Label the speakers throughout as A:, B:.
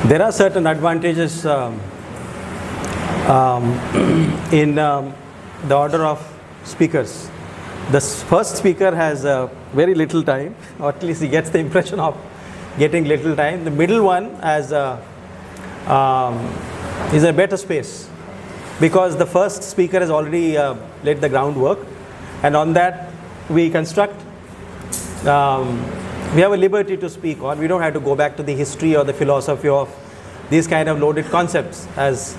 A: There are certain advantages in the order of speakers. The first speaker has very little time, or at least he gets the impression of getting little time. The middle one has is a better space, because the first speaker has already laid the groundwork, and on that we construct. We have a liberty to speak on. We don't have to go back to the history or the philosophy of these kind of loaded concepts as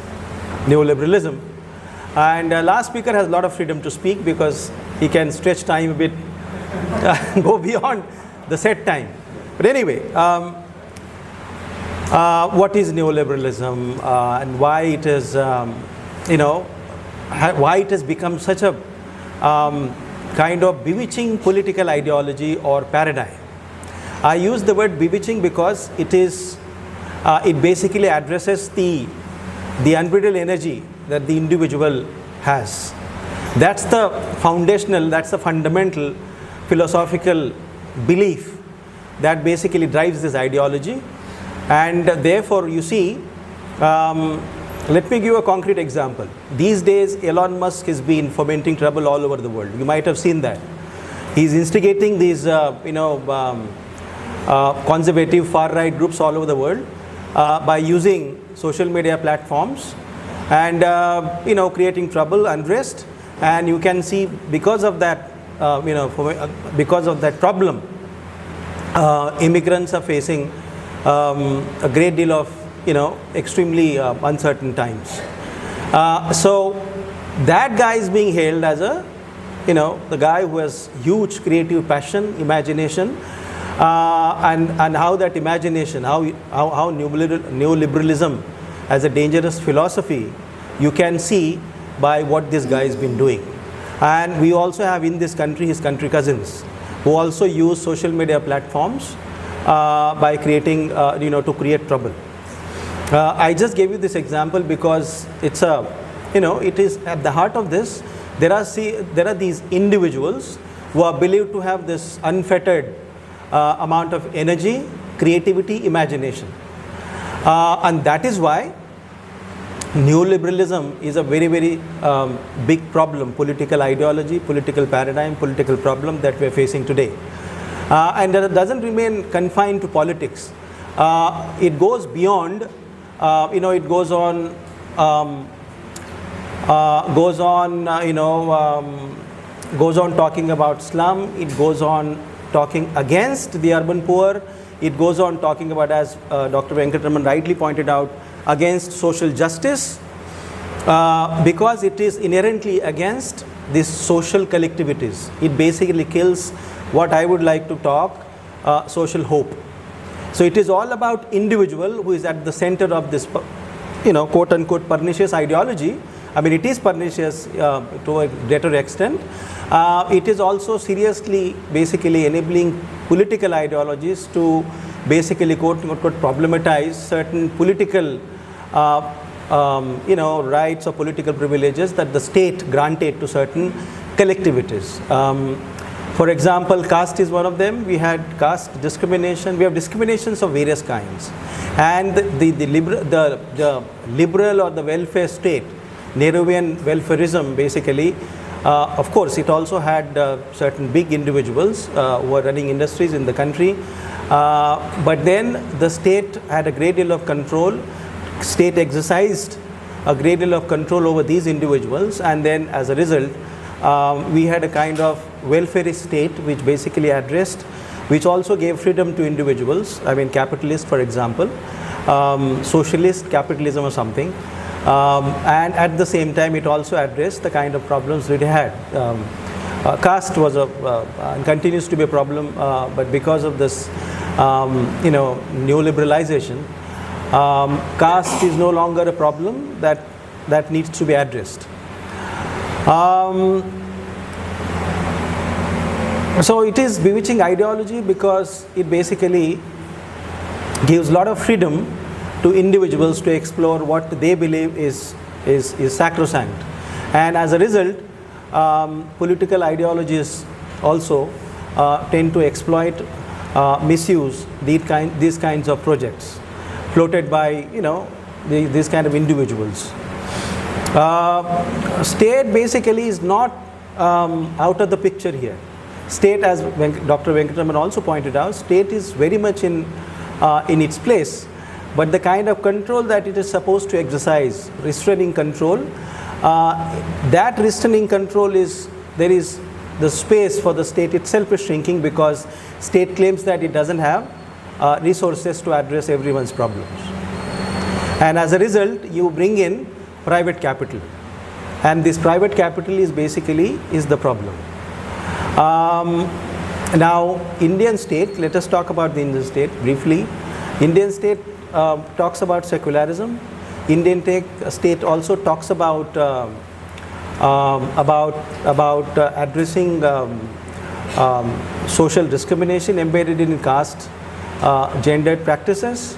A: neoliberalism. And last speaker has a lot of freedom to speak, because he can stretch time a bit, go beyond the set time. But anyway, what is neoliberalism and why it is, why it has become such a kind of bewitching political ideology or paradigm. I use the word bewitching because it basically addresses the unbridled energy that the individual has. That's the foundational, that's the fundamental philosophical belief that basically drives this ideology. And therefore, you see, let me give a concrete example. These days, Elon Musk has been fomenting trouble all over the world. You might have seen that. He's instigating these, conservative far-right groups all over the world by using social media platforms and, creating trouble, unrest. And you can see, because of that, because of that problem, immigrants are facing a great deal of, extremely uncertain times. So that guy is being hailed as the guy who has huge creative passion, imagination, and how that imagination, how neoliberalism as a dangerous philosophy, you can see by what this guy has been doing. And we also have in this country his country cousins who also use social media platforms by creating, to create trouble. I just gave you this example because it's it is at the heart of this. There are these individuals who are believed to have this unfettered amount of energy, creativity, imagination. And that is why neoliberalism is a very, very big problem, political ideology, political paradigm, political problem that we are facing today. And it doesn't remain confined to politics. It goes beyond, it goes on, goes on talking about slum, it goes on talking against the urban poor, it goes on talking about, as Dr. Venkatanarayanan rightly pointed out, against social justice, because it is inherently against these social collectivities. It basically kills what I would like to talk social hope. So it is all about individual who is at the center of this, quote unquote pernicious ideology. I mean, it is pernicious to a greater extent. It is also seriously basically enabling political ideologies to basically quote unquote problematize certain political rights or political privileges that the state granted to certain collectivities. For example, caste is one of them. We had caste discrimination. We have discriminations of various kinds. And the liberal or the welfare state, Nehruvian welfarism basically, of course, it also had certain big individuals who were running industries in the country. But then the state had a great deal of control. State exercised a great deal of control over these individuals, and then as a result, we had a kind of welfare state which basically addressed, which also gave freedom to individuals. I mean, capitalist, for example, socialist capitalism or something. And at the same time, it also addressed the kind of problems we had. Caste was and continues to be a problem, but because of this, neoliberalization, caste is no longer a problem that needs to be addressed. So it is bewitching ideology because it basically gives a lot of freedom to individuals to explore what they believe is sacrosanct. And as a result, political ideologies also tend to exploit, misuse these kinds of projects. floated by, these kind of individuals. State basically is not out of the picture here. State, as Dr. Venkatanarayanan also pointed out, state is very much in its place, but the kind of control that it is supposed to exercise, restraining control, that restraining control there is the space for the state itself is shrinking, because state claims that it doesn't have resources to address everyone's problems. And as a result, you bring in private capital. And this private capital is the problem. Now, Indian state, let us talk about the Indian state briefly. Indian state talks about secularism. Indian state also talks about addressing social discrimination embedded in caste, gendered practices.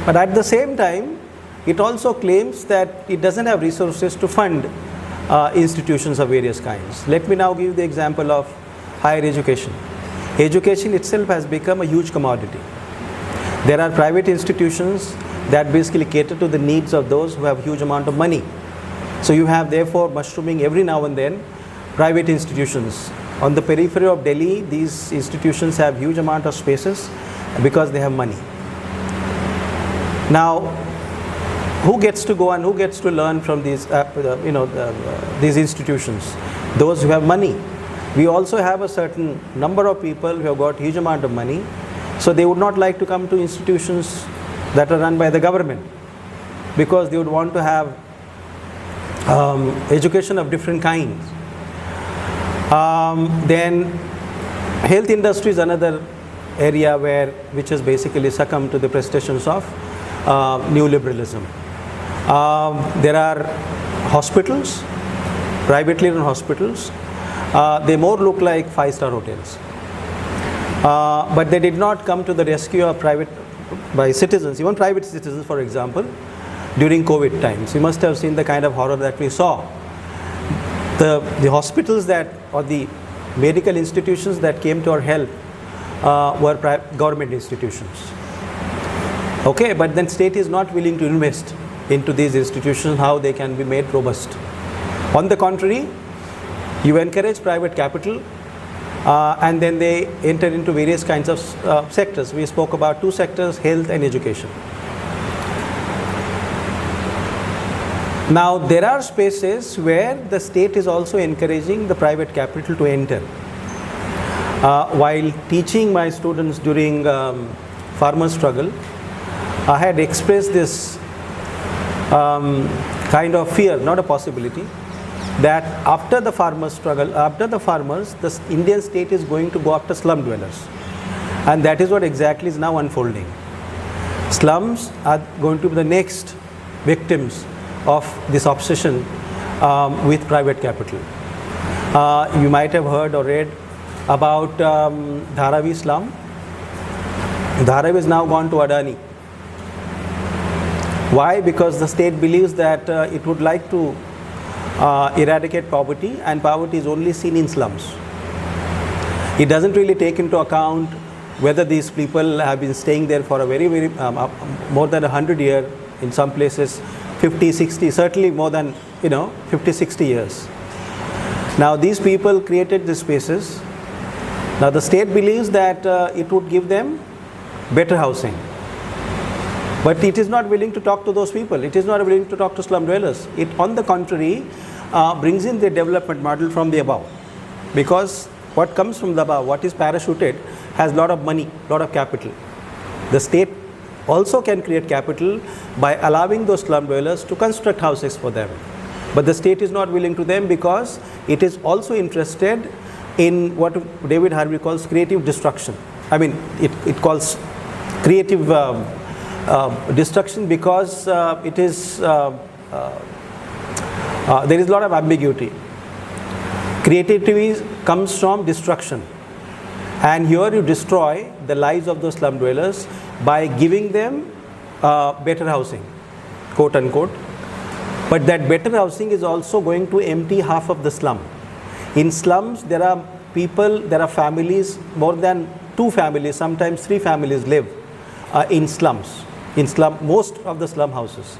A: But at the same time, it also claims that it doesn't have resources to fund institutions of various kinds. Let me now give the example of higher education. Education itself has become a huge commodity. There are private institutions that basically cater to the needs of those who have huge amount of money. So you have therefore mushrooming every now and then private institutions. On the periphery of Delhi, these institutions have huge amount of spaces because they have money. Now, who gets to go and who gets to learn from these, these institutions? Those who have money. We also have a certain number of people who have got huge amount of money, so they would not like to come to institutions that are run by the government, because they would want to have education of different kinds. Then health industry is another area which has basically succumbed to the prestations of neoliberalism. There are hospitals, privately run hospitals. They more look like 5-star hotels. But they did not come to the rescue of by citizens, even private citizens, for example, during COVID times. You must have seen the kind of horror that we saw. The hospitals or the medical institutions that came to our help were government institutions. Okay, but then state is not willing to invest into these institutions, how they can be made robust. On the contrary, you encourage private capital and then they enter into various kinds of sectors. We spoke about 2 sectors, health and education. Now, there are spaces where the state is also encouraging the private capital to enter. While teaching my students during farmer struggle, I had expressed this kind of fear, not a possibility, that after the farmer struggle, after the farmers, the Indian state is going to go after slum dwellers. And that is what exactly is now unfolding. Slums are going to be the next victims of this obsession with private capital. You might have heard or read about Dharavi slum. Dharavi is now gone to Adani. Why? Because the state believes that it would like to eradicate poverty, and poverty is only seen in slums. It doesn't really take into account whether these people have been staying there for a very more than 100 years, in some places 50, 60, certainly more than 50, 60 years. Now these people created these spaces. Now the state believes that it would give them better housing. But it is not willing to talk to those people. It is not willing to talk to slum dwellers. It, on the contrary, brings in the development model from the above. Because what comes from the above, what is parachuted, has a lot of money, lot of capital. The state also can create capital by allowing those slum dwellers to construct houses for them. But the state is not willing to them because it is also interested in what David Harvey calls creative destruction. I mean, it calls creative destruction because it is there is a lot of ambiguity. Creativity comes from destruction, and here you destroy the lives of those slum dwellers by giving them better housing, quote unquote. But that better housing is also going to empty half of the slum. In slums, there are people, there are families, more than 2 families, sometimes 3 families live in slums, most of the slum houses.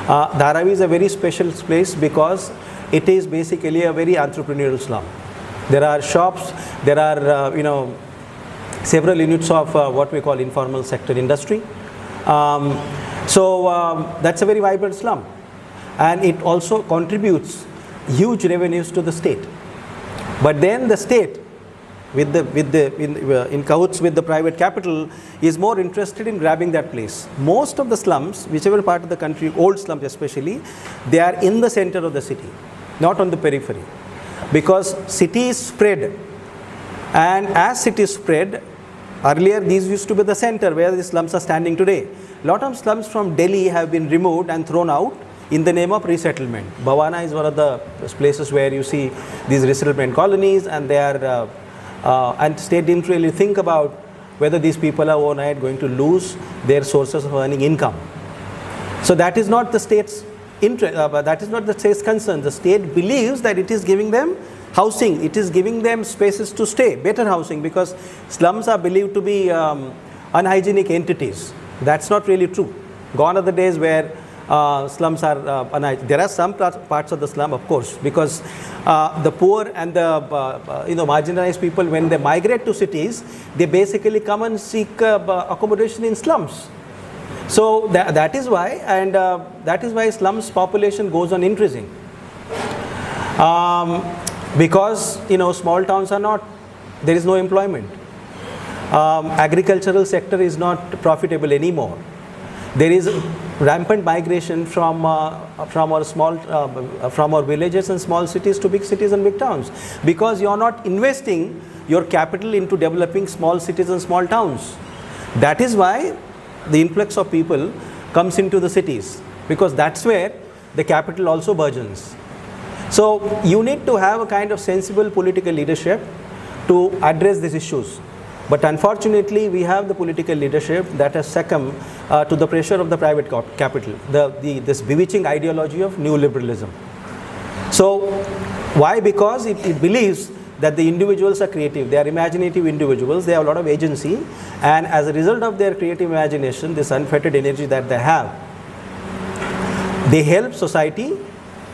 A: Dharavi is a very special place because it is basically a very entrepreneurial slum. There are shops, there are several units of what we call informal sector industry. That's a very vibrant slum, and it also contributes huge revenues to the state. But then the state, in cahoots with the private capital, is more interested in grabbing that place. Most of the slums, whichever part of the country, old slums especially, they are in the center of the city, not on the periphery, because city is spread, and as city spread, earlier these used to be the center where the slums are standing today. A lot of slums from Delhi have been removed and thrown out in the name of resettlement. Bhavana is one of the places where you see these resettlement colonies, and they are and state didn't really think about whether these people are overnight going to lose their sources of earning income. So that is not the state's interest, that is not the state's concern. The state believes that it is giving them housing, it is giving them spaces to stay, better housing, because slums are believed to be unhygienic entities. That's not really true. Gone are the days where slums are unhygienic. There are some parts of the slum, of course, because the poor and the marginalized people, when they migrate to cities, they basically come and seek accommodation in slums. So that is why, and that is why slums population goes on increasing. Because small towns are not, there is no employment. Agricultural sector is not profitable anymore. There is rampant migration from our villages and small cities to big cities and big towns, because you are not investing your capital into developing small cities and small towns. That is why the influx of people comes into the cities, because that's where the capital also burgeons. So you need to have a kind of sensible political leadership to address these issues. But unfortunately, we have the political leadership that has succumbed to the pressure of the private capital, this bewitching ideology of neoliberalism. So why? Because it believes that the individuals are creative, they are imaginative individuals, they have a lot of agency, and as a result of their creative imagination, this unfettered energy that they have, they help society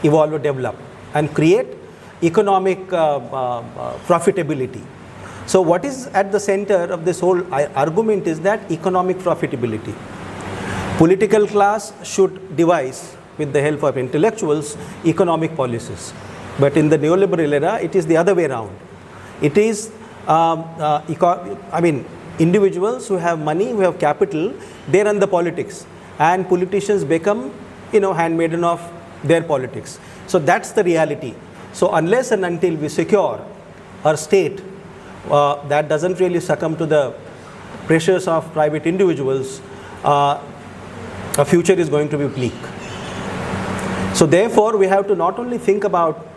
A: evolve or develop and create economic profitability. So what is at the center of this whole argument is that economic profitability. Political class should devise, with the help of intellectuals, economic policies. But in the neoliberal era, it is the other way around. It is, individuals who have money, who have capital, they run the politics. And politicians become, handmaiden of their politics. So that's the reality. So unless and until we secure our state that doesn't really succumb to the pressures of private individuals, a future is going to be bleak. So therefore, we have to not only think about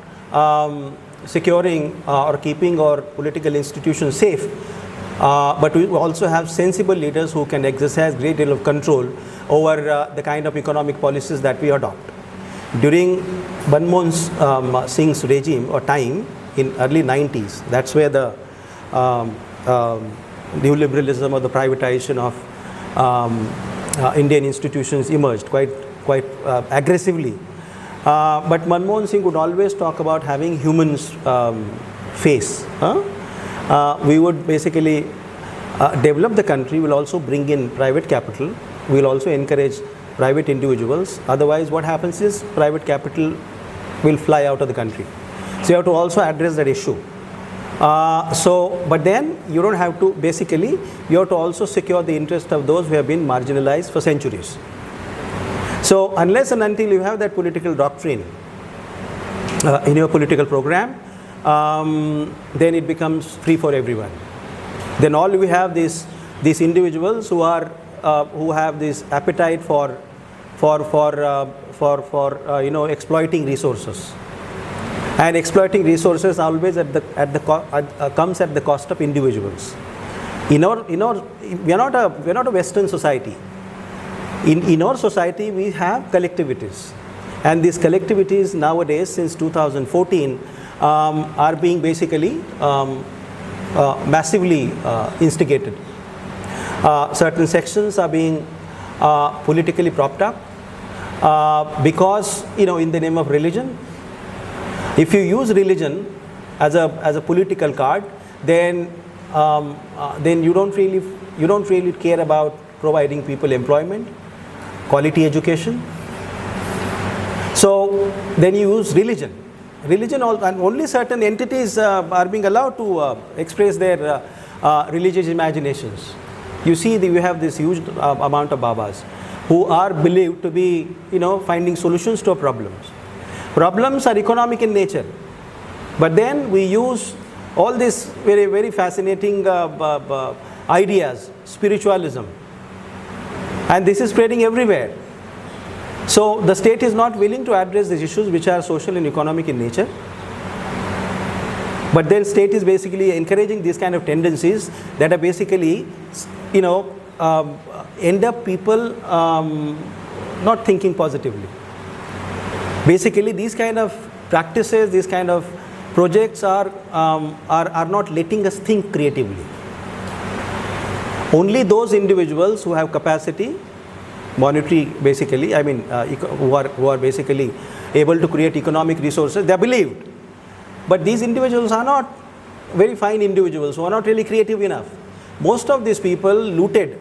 A: securing or keeping our political institutions safe, but we also have sensible leaders who can exercise great deal of control over the kind of economic policies that we adopt. During Manmohan Singh's regime or time in early 90s, that's where the neoliberalism or the privatization of Indian institutions emerged quite aggressively. But Manmohan Singh would always talk about having humans face. We would basically develop the country, will also bring in private capital, we will also encourage private individuals. Otherwise, what happens is private capital will fly out of the country. So you have to also address that issue. But then you don't have to, basically, you have to also secure the interest of those who have been marginalized for centuries. So unless and until you have that political doctrine in your political program, then it becomes free for everyone. Then all we have these individuals who have this appetite for exploiting resources. And exploiting resources always comes at the cost of individuals. We are not a Western society. In our society, we have collectivities, and these collectivities nowadays, since 2014, are being basically massively instigated. Certain sections are being politically propped up because, in the name of religion. If you use religion as a political card, then you don't really care about providing people employment, quality education. So then you use religion. Religion, and only certain entities are being allowed to express their religious imaginations. You see, you have this huge amount of Babas who are believed to be, finding solutions to our problems. Problems are economic in nature, but then we use all these very, very fascinating ideas, spiritualism, and this is spreading everywhere. So the state is not willing to address these issues which are social and economic in nature, but then state is basically encouraging these kind of tendencies that are basically, end up people not thinking positively. Basically, these kind of practices, these kind of projects are not letting us think creatively. Only those individuals who have capacity, monetary basically, who are basically able to create economic resources, they are believed. But these individuals are not very fine individuals who are not really creative enough. Most of these people looted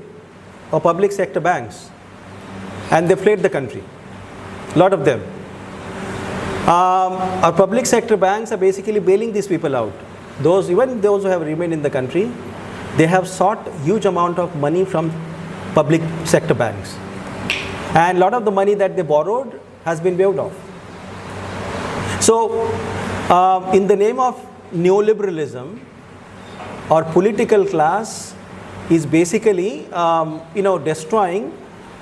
A: our public sector banks and they fled the country. A lot of them. Our public sector banks are basically bailing these people out. Even those who have remained in the country, they have sought huge amount of money from public sector banks. And a lot of the money that they borrowed has been waived off. So, in the name of neoliberalism, our political class is basically, destroying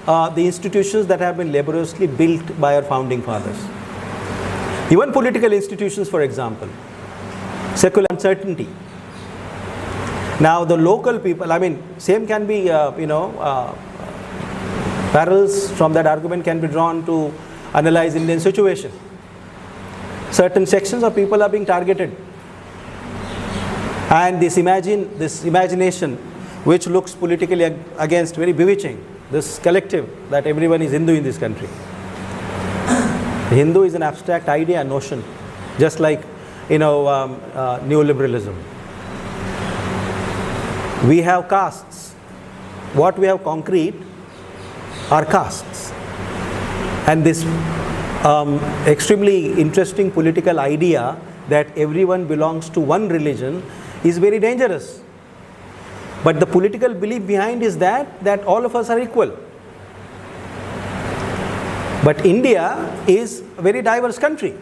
A: the institutions that have been laboriously built by our founding fathers. Even political institutions, for example, secular uncertainty. Now, the local people, same can be, parallels from that argument can be drawn to analyze Indian situation. Certain sections of people are being targeted. And this imagination, which looks politically against, very bewitching, this collective that everyone is Hindu in this country. Hindu is an abstract idea, notion, just like, neoliberalism. We have castes. What we have concrete are castes. And this extremely interesting political idea that everyone belongs to one religion is very dangerous. But the political belief behind is that all of us are equal. But India is a very diverse country.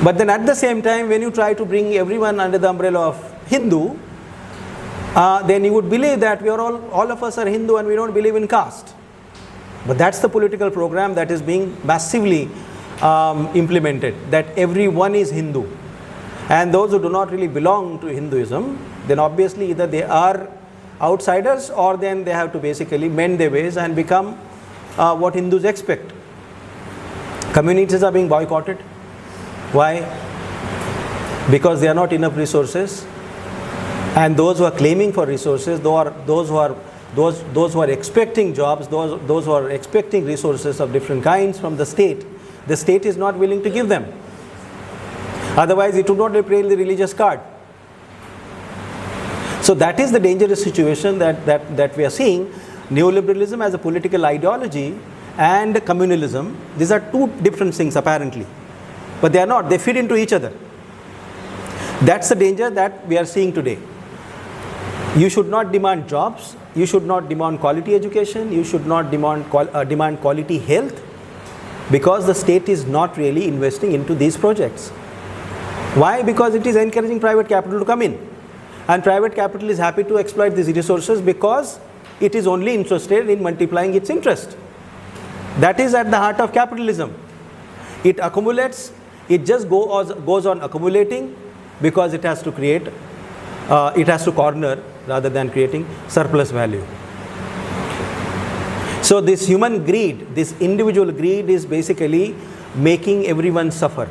A: But then at the same time, when you try to bring everyone under the umbrella of Hindu, then you would believe that we are all of us are Hindu and we don't believe in caste. But that's the political program that is being massively implemented, that everyone is Hindu. And those who do not really belong to Hinduism, then obviously either they are outsiders or then they have to basically mend their ways and become what Hindus expect. Communities are being boycotted. Why? Because there are not enough resources. And those who are claiming for resources, those who are expecting jobs, those who are expecting resources of different kinds from the state is not willing to give them. Otherwise, it would not play the religious card. So that is the dangerous situation that we are seeing. Neoliberalism as a political ideology and communalism, these are two different things apparently. But they are not, they feed into each other. That's the danger that we are seeing today. You should not demand jobs, you should not demand quality education, you should not demand quality health, because the state is not really investing into these projects. Why? Because it is encouraging private capital to come in. And private capital is happy to exploit these resources because it is only interested in multiplying its interest. That is at the heart of capitalism. It accumulates, it just goes on accumulating because it has to create, it has to corner rather than creating surplus value. So this human greed, this individual greed is basically making everyone suffer.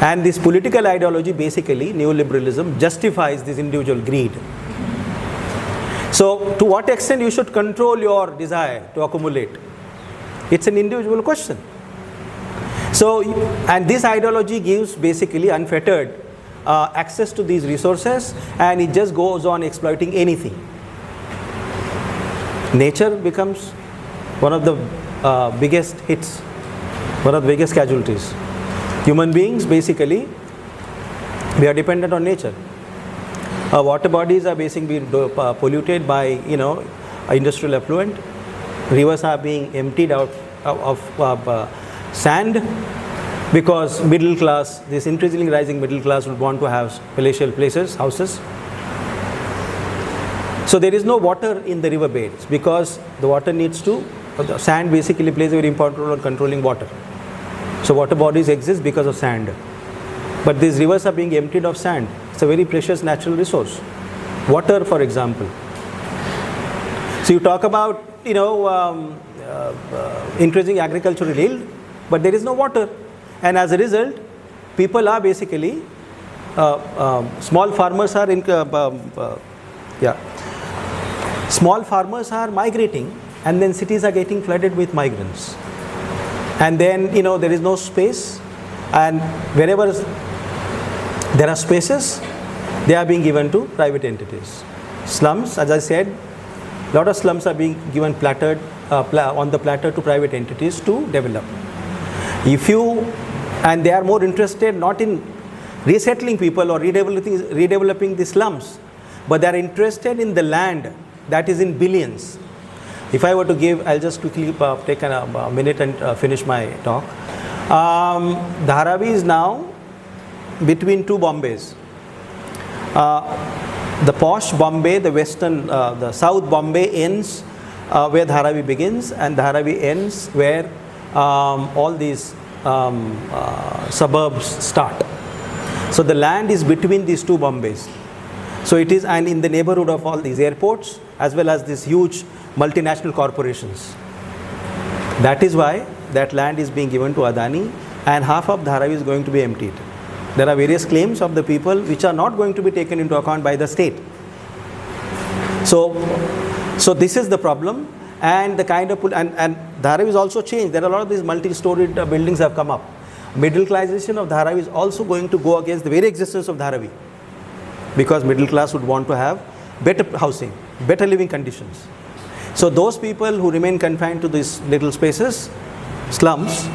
A: And this political ideology, basically neoliberalism, justifies this individual greed. So to what extent you should control your desire to accumulate? It's an individual question. So, and this ideology gives basically unfettered access to these resources, and it just goes on exploiting anything. Nature becomes one of the biggest hits, one of the biggest casualties. Human beings, basically, we are dependent on nature. Our water bodies are basically being polluted by, industrial effluent. Rivers are being emptied out of sand, because middle class, this increasingly rising middle class, would want to have palatial places, houses. So there is no water in the river beds, because the water needs to, the sand basically plays a very important role in controlling water. So water bodies exist because of sand. But these rivers are being emptied of sand. It's a very precious natural resource. Water, for example. So you talk about, increasing agricultural yield, but there is no water. And as a result, people are basically, small farmers are small farmers are migrating, and then cities are getting flooded with migrants. And then, there is no space, and wherever there are spaces, they are being given to private entities. Slums, as I said, a lot of slums are being given on the platter to private entities to develop. And they are more interested not in resettling people or redeveloping the slums, but they are interested in the land that is in billions. If I were to give, I'll just quickly take a minute and finish my talk. Dharavi is now between two Bombays. The posh Bombay, the western, the South Bombay ends where Dharavi begins, and Dharavi ends where all these suburbs start. So the land is between these two Bombays. So it is, and in the neighborhood of all these airports, as well as these huge multinational corporations. That is why that land is being given to Adani, and half of Dharavi is going to be emptied. There are various claims of the people which are not going to be taken into account by the state. So this is the problem, and the kind of, and Dharavi is also changed. There are a lot of these multi-storied buildings have come up. Middle classization of Dharavi is also going to go against the very existence of Dharavi, because middle class would want to have better housing, better living conditions. So those people who remain confined to these little spaces, slums,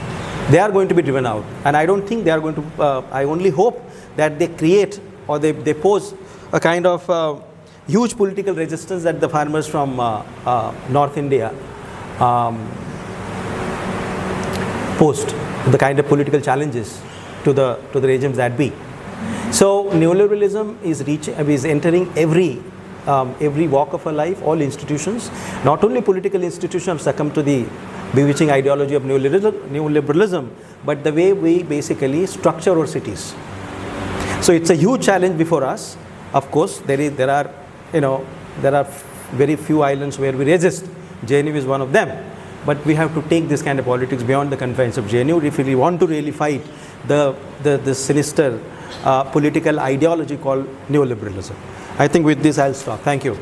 A: they are going to be driven out. And I don't think they are going to, I only hope that they create, or they pose a kind of huge political resistance that the farmers from North India posed, the kind of political challenges to the regimes that be. So neoliberalism is entering every walk of our life, all institutions. Not only political institutions have succumbed to the bewitching ideology of neoliberalism, but the way we basically structure our cities. So it's a huge challenge before us. Of course, there are very few islands where we resist. JNU is one of them. But we have to take this kind of politics beyond the confines of JNU if we want to really fight the sinister political ideology called neoliberalism. I think with this I'll stop. Thank you.